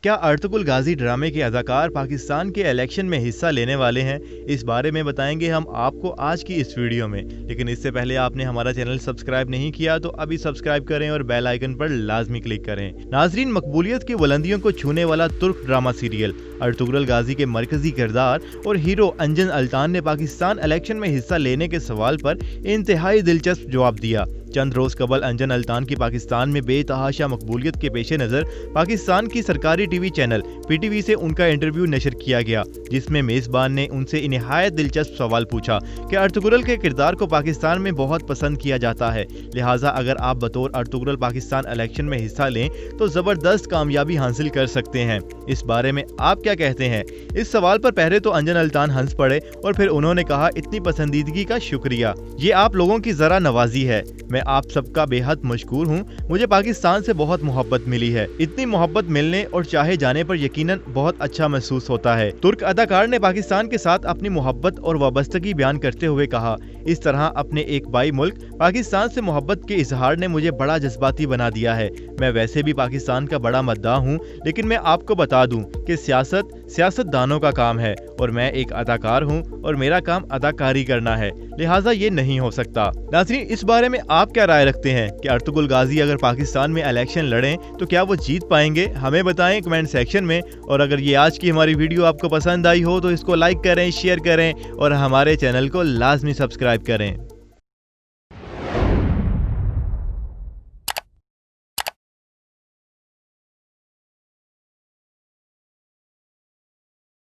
क्या अर्तुगरुल गाजी ड्रामे के अदाकार पाकिस्तान के इलेक्शन में हिस्सा लेने वाले हैं? इस बारे में बताएंगे हम आपको आज की इस वीडियो में। लेकिन इससे पहले आपने हमारा चैनल सब्सक्राइब नहीं किया तो अभी सब्सक्राइब करें और बेल आइकन पर लाजमी क्लिक करें। नाजरीन, मकबूलियत की बुलंदियों को छूने वाला तुर्क ड्रामा सीरियल अर्तुगरुल गाजी के मरकजी किरदार और हीरो अंजन अल्तान ने पाकिस्तान इलेक्शन में हिस्सा लेने के सवाल पर इंतहाई दिलचस्प जवाब दिया। चंद रोज कबल अंजन अल्तान की पाकिस्तान में बेतहाशा मकबूलियत के पेश नज़र पाकिस्तान की सरकारी टीवी चैनल PTV से उनका इंटरव्यू नशर किया गया, जिसमें मेज़बान ने उनसे निहायत दिलचस्प सवाल पूछा कि अर्तुगरुल के किरदार को पाकिस्तान में बहुत पसंद किया जाता है, लिहाजा अगर आप बतौर अर्तुगरुल पाकिस्तान इलेक्शन में हिस्सा लें तो ज़बरदस्त कामयाबी हासिल कर सकते हैं। इस बारे में आप क्या कहते हैं? इस सवाल पर पहले तो अंजन अल्तान हंस पड़े और फिर उन्होंने कहा, इतनी पसंदीदगी का शुक्रिया, ये आप लोगों की ज़रा नवाजी है। मैं आप सबका बेहद मशकूर हूँ। मुझे पाकिस्तान से बहुत मोहब्बत मिली है। इतनी मोहब्बत मिलने और चाहे जाने पर यकीनन बहुत अच्छा महसूस होता है। तुर्क अदाकार ने पाकिस्तान के साथ अपनी मोहब्बत और वाबस्तगी बयान करते हुए कहा, इस तरह अपने एक बाई मुल्क पाकिस्तान से मोहब्बत के इजहार ने मुझे बड़ा जज्बाती बना दिया है। मैं वैसे भी पाकिस्तान का बड़ा मद्दाह हूँ, लेकिन मैं आपको बता दूं कि सियासतदानों का काम है और मैं एक अदाकार हूँ और मेरा काम अदाकारी करना है, लिहाजा ये नहीं हो सकता। नाज़रीन, इस बारे में आप क्या राय रखते हैं कि अर्तुगरुल गाजी अगर पाकिस्तान में इलेक्शन लड़ें तो क्या वो जीत पाएंगे? हमें बताएं कमेंट सेक्शन में। और अगर ये आज की हमारी वीडियो आपको पसंद आई हो तो इसको लाइक करें, शेयर करें और हमारे चैनल को लाजमी सब्सक्राइब करें।